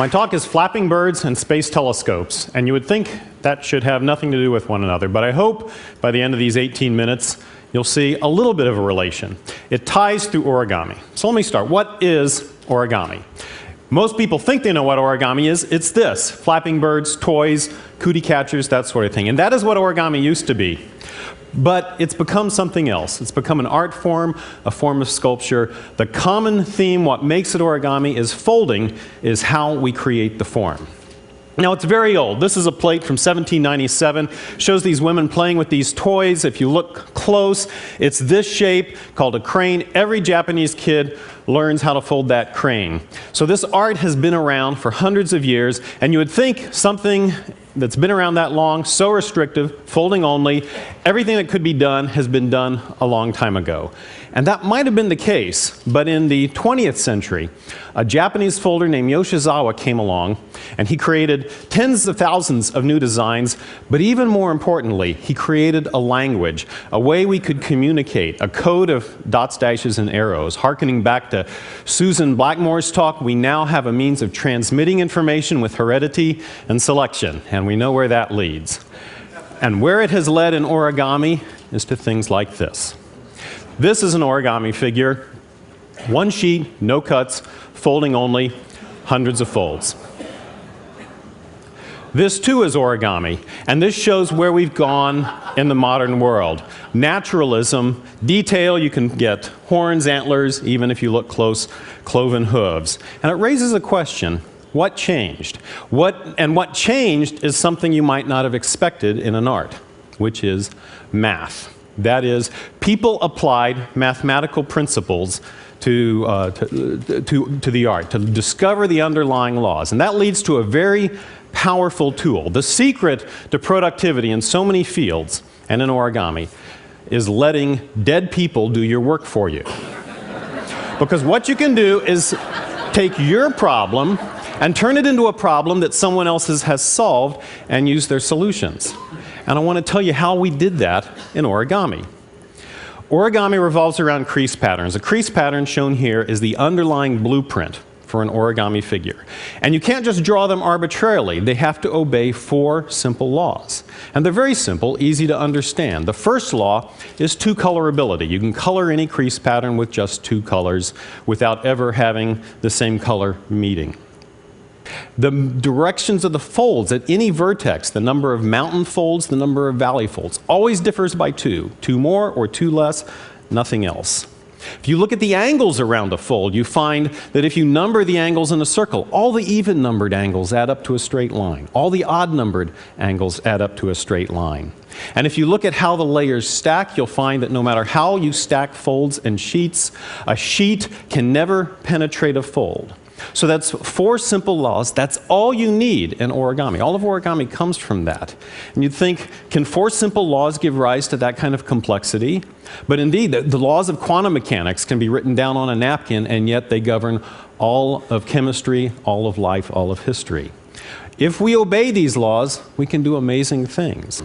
My talk is flapping birds and space telescopes, and you would think that should have nothing to do with one another, but I hope by the end of these 18 minutes you'll see a little bit of a relation. It ties through origami. So let me start. What is origami? Most people think they know what origami is. It's this: flapping birds, toys, cootie catchers, that sort of thing. And that is what origami used to be. But it's become something else. It's become an art form, a form of sculpture. The common theme, what makes it origami, is folding, is how we create the form. Now, it's very old. This is a plate from 1797. Shows these women playing with these toys. If you look close, it's this shape called a crane. Every Japanese kid learns how to fold that crane. So this art has been around for hundreds of years, and you would think something that's been around that long, so restrictive, folding only, everything that could be done has been done a long time ago. And that might have been the case, but in the 20th century, a Japanese folder named Yoshizawa came along, and he created tens of thousands of new designs, but even more importantly, he created a language, a way we could communicate, a code of dots, dashes, and arrows. Harkening back to Susan Blackmore's talk, we now have a means of transmitting information with heredity and selection, and we know where that leads. And where it has led in origami is to things like this. This is an origami figure. One sheet, no cuts, folding only, hundreds of folds. This too is origami, and this shows where we've gone in the modern world. Naturalism, detail, you can get horns, antlers, even if you look close, cloven hooves. And it raises a question: what changed? What changed is something you might not have expected in an art, which is math. That is, people applied mathematical principles to the art, to discover the underlying laws. And that leads to a very powerful tool. The secret to productivity in so many fields, and in origami, is letting dead people do your work for you. Because what you can do is take your problem and turn it into a problem that someone else has solved and use their solutions. And I want to tell you how we did that in origami. Origami revolves around crease patterns. A crease pattern shown here is the underlying blueprint for an origami figure. And you can't just draw them arbitrarily. They have to obey 4 simple laws. And they're very simple, easy to understand. The first law is 2 colorability. You can color any crease pattern with just 2 colors without ever having the same color meeting. The directions of the folds at any vertex, the number of mountain folds, the number of valley folds, always differs by 2. 2 more or 2 less, nothing else. If you look at the angles around a fold, you find that if you number the angles in a circle, all the even-numbered angles add up to a straight line. All the odd-numbered angles add up to a straight line. And if you look at how the layers stack, you'll find that no matter how you stack folds and sheets, a sheet can never penetrate a fold. So that's 4 simple laws. That's all you need in origami. All of origami comes from that. And you'd think, can 4 simple laws give rise to that kind of complexity? But indeed, the laws of quantum mechanics can be written down on a napkin, and yet they govern all of chemistry, all of life, all of history. If we obey these laws, we can do amazing things.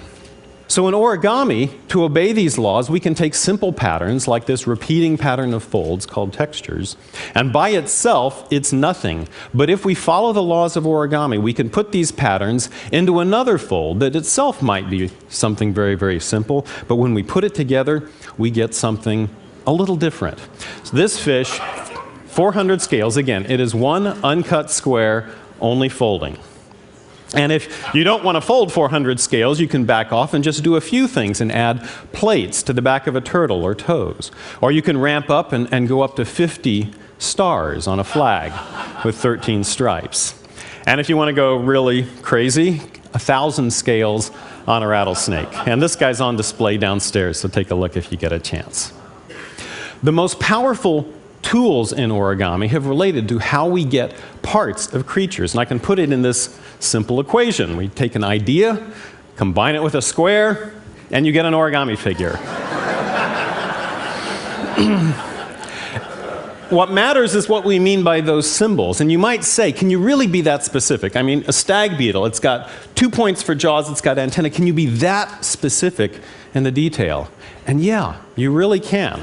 So in origami, to obey these laws, we can take simple patterns like this repeating pattern of folds called textures, and by itself, it's nothing. But if we follow the laws of origami, we can put these patterns into another fold that itself might be something very, very simple, but when we put it together, we get something a little different. So this fish, 400 scales, again, it is one uncut square, only folding. And if you don't want to fold 400 scales, you can back off and just do a few things and add plates to the back of a turtle or toes. Or you can ramp up and go up to 50 stars on a flag with 13 stripes. And if you want to go really crazy, 1,000 scales on a rattlesnake. And this guy's on display downstairs, so take a look if you get a chance. The most powerful tools in origami have related to how we get parts of creatures. And I can put it in this simple equation. We take an idea, combine it with a square, and you get an origami figure. What matters is what we mean by those symbols. And you might say, can you really be that specific? I mean, a stag beetle, it's got 2 points for jaws, it's got antennae. Can you be that specific in the detail? And yeah, you really can.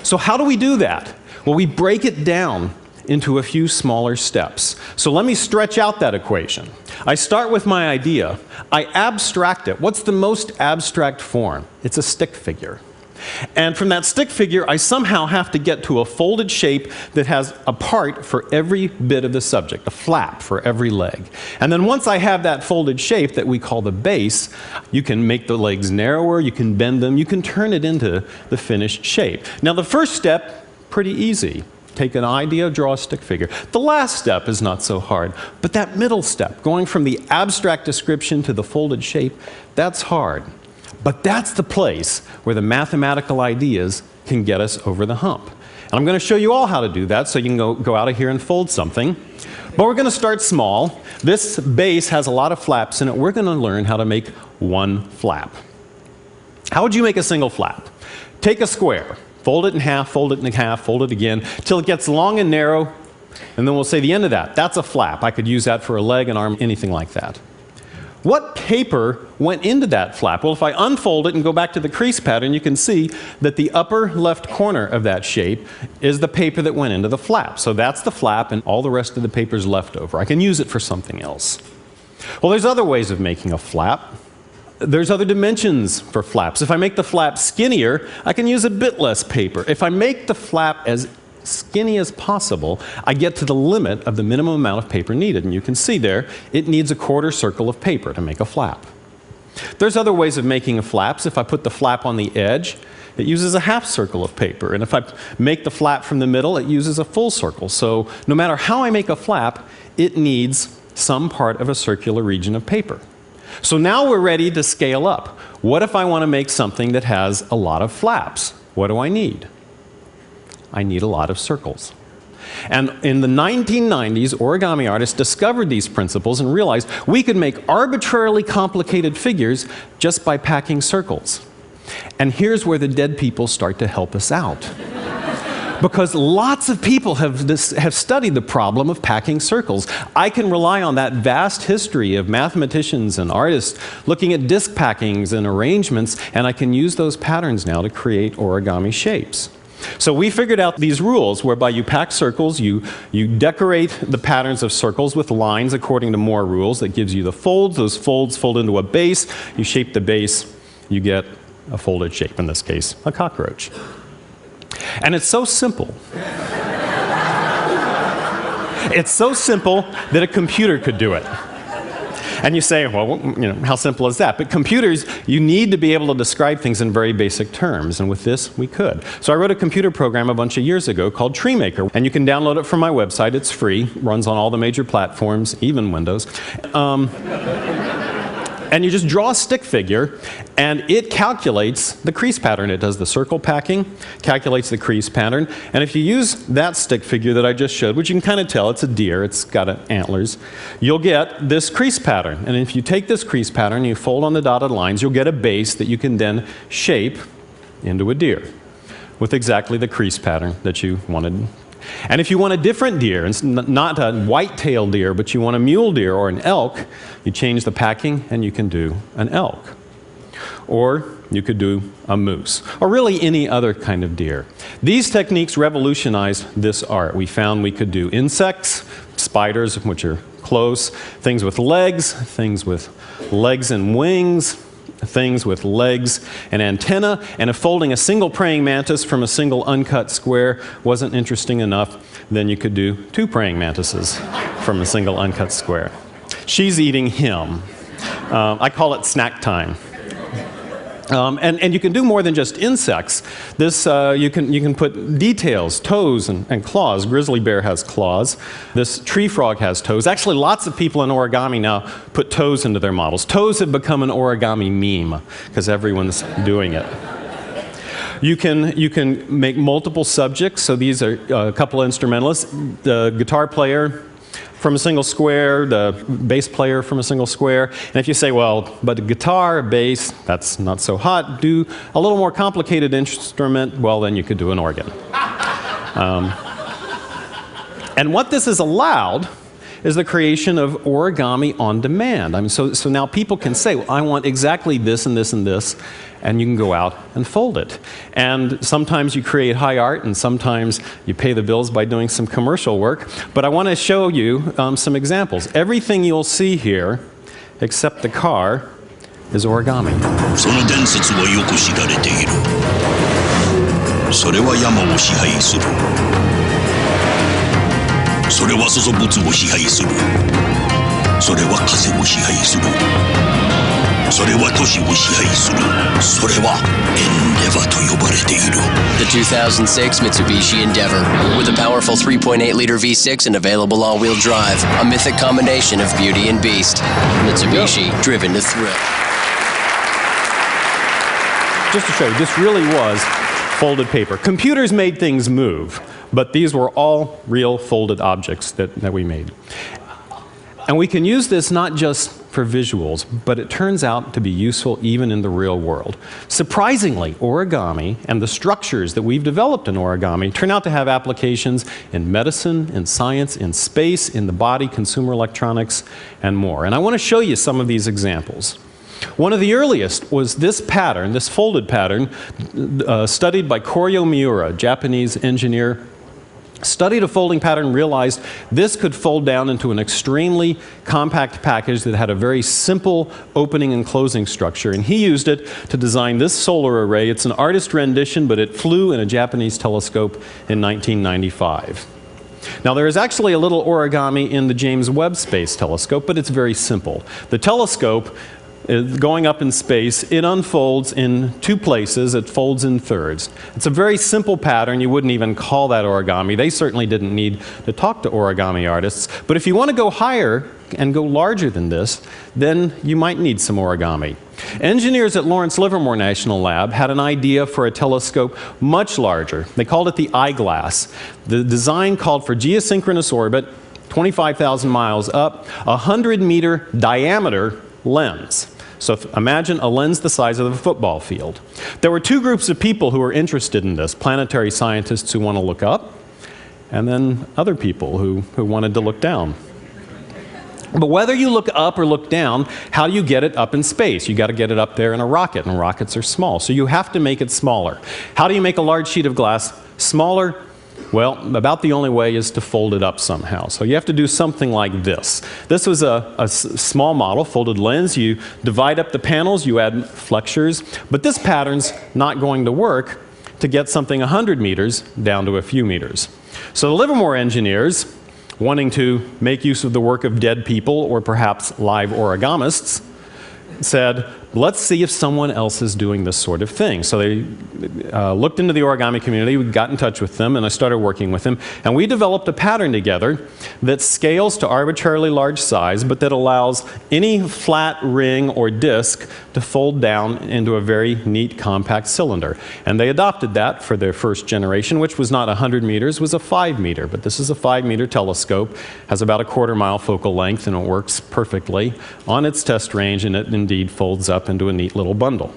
So how do we do that? Well, we break it down into a few smaller steps. So let me stretch out that equation. I start with my idea. I abstract it. What's the most abstract form? It's a stick figure. And from that stick figure, I somehow have to get to a folded shape that has a part for every bit of the subject, a flap for every leg. And then once I have that folded shape that we call the base, you can make the legs narrower, you can bend them, you can turn it into the finished shape. Now the first step, pretty easy. Take an idea, draw a stick figure. The last step is not so hard, but that middle step, going from the abstract description to the folded shape, that's hard. But that's the place where the mathematical ideas can get us over the hump. And I'm going to show you all how to do that, so you can go out of here and fold something. But we're going to start small. This base has a lot of flaps in it. We're going to learn how to make one flap. How would you make a single flap? Take a square, fold it in half, fold it in half, fold it again, till it gets long and narrow, and then we'll say the end of that. That's a flap. I could use that for a leg, an arm, anything like that. What paper went into that flap? Well, if I unfold it and go back to the crease pattern, you can see that the upper left corner of that shape is the paper that went into the flap. So that's the flap, and all the rest of the paper is left over. I can use it for something else. Well, there's other ways of making a flap. There's other dimensions for flaps. If I make the flap skinnier, I can use a bit less paper. If I make the flap as skinny as possible, I get to the limit of the minimum amount of paper needed. And you can see there, it needs a quarter circle of paper to make a flap. There's other ways of making flaps. If I put the flap on the edge, it uses a half circle of paper. And if I make the flap from the middle, it uses a full circle. So no matter how I make a flap, it needs some part of a circular region of paper. So now we're ready to scale up. What if I want to make something that has a lot of flaps? What do I need? I need a lot of circles. And in the 1990s, origami artists discovered these principles and realized we could make arbitrarily complicated figures just by packing circles. And here's where the dead people start to help us out. Because lots of people have studied the problem of packing circles. I can rely on that vast history of mathematicians and artists looking at disk packings and arrangements, and I can use those patterns now to create origami shapes. So we figured out these rules whereby you pack circles, you decorate the patterns of circles with lines according to more rules. That gives you the folds. Those folds fold into a base. You shape the base, you get a folded shape, in this case, a cockroach. And it's so simple. It's so simple that a computer could do it. And you say, well, you know, how simple is that? But computers, you need to be able to describe things in very basic terms, and with this, we could. So I wrote a computer program a bunch of years ago called TreeMaker, and you can download it from my website. It's free, runs on all the major platforms, even Windows. And you just draw a stick figure, and it calculates the crease pattern. It does the circle packing, calculates the crease pattern, and if you use that stick figure that I just showed, which you can kind of tell, it's a deer, it's got antlers, you'll get this crease pattern. And if you take this crease pattern and you fold on the dotted lines, you'll get a base that you can then shape into a deer with exactly the crease pattern that you wanted. And if you want a different deer, it's not a white-tailed deer, but you want a mule deer or an elk, you change the packing and you can do an elk. Or you could do a moose, or really any other kind of deer. These techniques revolutionized this art. We found we could do insects, spiders, which are close, things with legs and wings, things with legs and antenna, and if folding a single praying mantis from a single uncut square wasn't interesting enough, then you could do two praying mantises from a single uncut square. She's eating him. I call it snack time. And you can do more than just insects. This, you can put details, toes and claws. Grizzly bear has claws. This tree frog has toes. Actually, lots of people in origami now put toes into their models. Toes have become an origami meme because everyone's doing it. You can make multiple subjects. So these are a couple of instrumentalists. The guitar player from a single square, the bass player from a single square. And if you say, well, but a guitar, a bass, that's not so hot, do a little more complicated instrument, well, then you could do an organ. And what this has allowed is the creation of origami on demand. I mean, so now people can say, well, I want exactly this and this and this, and you can go out and fold it. And sometimes you create high art, and sometimes you pay the bills by doing some commercial work. But I want to show you some examples. Everything you'll see here, except the car, is origami. その伝説はよく知られている。それは山を支配する。それは植物を支配する。それは風を支配する。それは都市を支配する。それはエンデバと呼ばれている。The 2006 Mitsubishi Endeavor, with a powerful 3.8-liter V6 and available all-wheel drive, a mythic combination of beauty and beast. Mitsubishi, driven to thrill. Just to show you, this really was folded paper. Computers made things move, but these were all real folded objects that we made. And we can use this not just for visuals, but it turns out to be useful even in the real world. Surprisingly, origami and the structures that we've developed in origami turn out to have applications in medicine, in science, in space, in the body, consumer electronics, and more. And I want to show you some of these examples. One of the earliest was this pattern, this folded pattern, studied by Koryo Miura, a Japanese engineer. Studied a folding pattern, realized this could fold down into an extremely compact package that had a very simple opening and closing structure. And he used it to design this solar array. It's an artist rendition, but it flew in a Japanese telescope in 1995. Now, there is actually a little origami in the James Webb Space Telescope, but it's very simple. The telescope, going up in space, it unfolds in two places. It folds in thirds. It's a very simple pattern. You wouldn't even call that origami. They certainly didn't need to talk to origami artists. But if you want to go higher and go larger than this, then you might need some origami. Engineers at Lawrence Livermore National Lab had an idea for a telescope much larger. They called it the eyeglass. The design called for geosynchronous orbit, 25,000 miles up, a 100-meter diameter lens. So imagine a lens the size of a football field. There were two groups of people who were interested in this: planetary scientists who want to look up, and then other people who wanted to look down. But whether you look up or look down, how do you get it up in space? You got to get it up there in a rocket, and rockets are small. So you have to make it smaller. How do you make a large sheet of glass smaller? Well, about the only way is to fold it up somehow. So you have to do something like this. This was a small model, folded lens. You divide up the panels, you add flexures, but this pattern's not going to work to get something 100 meters down to a few meters. So the Livermore engineers, wanting to make use of the work of dead people or perhaps live origamists, said, let's see if someone else is doing this sort of thing. So they looked into the origami community, we got in touch with them, and I started working with them. And we developed a pattern together that scales to arbitrarily large size, but that allows any flat ring or disc to fold down into a very neat, compact cylinder. And they adopted that for their first generation, which was not 100 meters, was a 5 meter. But this is a 5-meter telescope, has about a quarter-mile focal length, and it works perfectly on its test range, and it indeed folds up into a neat little bundle.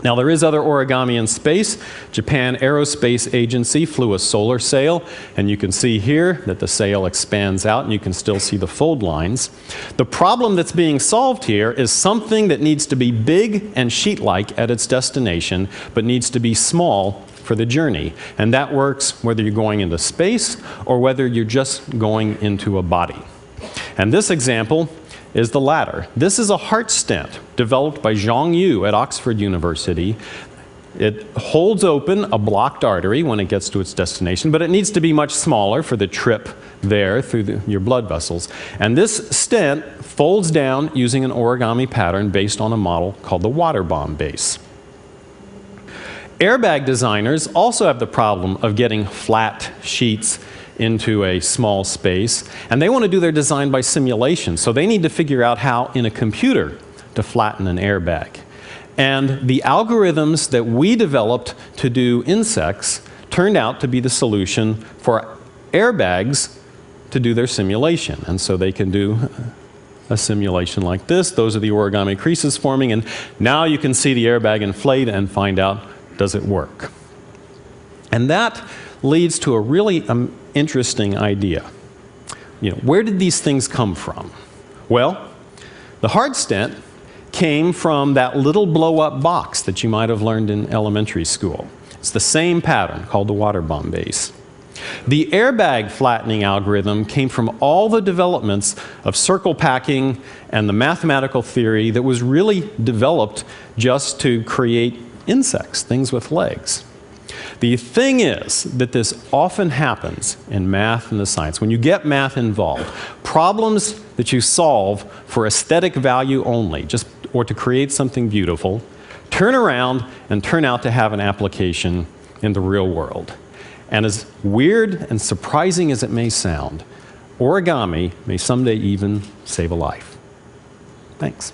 Now, there is other origami in space. Japan Aerospace Agency flew a solar sail, and you can see here that the sail expands out, and you can still see the fold lines. The problem that's being solved here is something that needs to be big and sheet-like at its destination, but needs to be small for the journey. And that works whether you're going into space or whether you're just going into a body. And this example is the latter. This is a heart stent developed by Zhang Yu at Oxford University. It holds open a blocked artery when it gets to its destination, but it needs to be much smaller for the trip there through your blood vessels. And this stent folds down using an origami pattern based on a model called the water bomb base. Airbag designers also have the problem of getting flat sheets into a small space, and they want to do their design by simulation. So they need to figure out how, in a computer, to flatten an airbag. And the algorithms that we developed to do insects turned out to be the solution for airbags to do their simulation. And so they can do a simulation like this. Those are the origami creases forming, and now you can see the airbag inflate and find out, does it work? And that leads to a really interesting idea. where did these things come from? Well, the hard stent came from that little blow-up box that you might have learned in elementary school. It's the same pattern called the water bomb base. The airbag flattening algorithm came from all the developments of circle packing and the mathematical theory that was really developed just to create insects, things with legs. The thing is that this often happens in math and the science. When you get math involved, problems that you solve for aesthetic value only, or to create something beautiful, turn around and turn out to have an application in the real world. And as weird and surprising as it may sound, origami may someday even save a life. Thanks.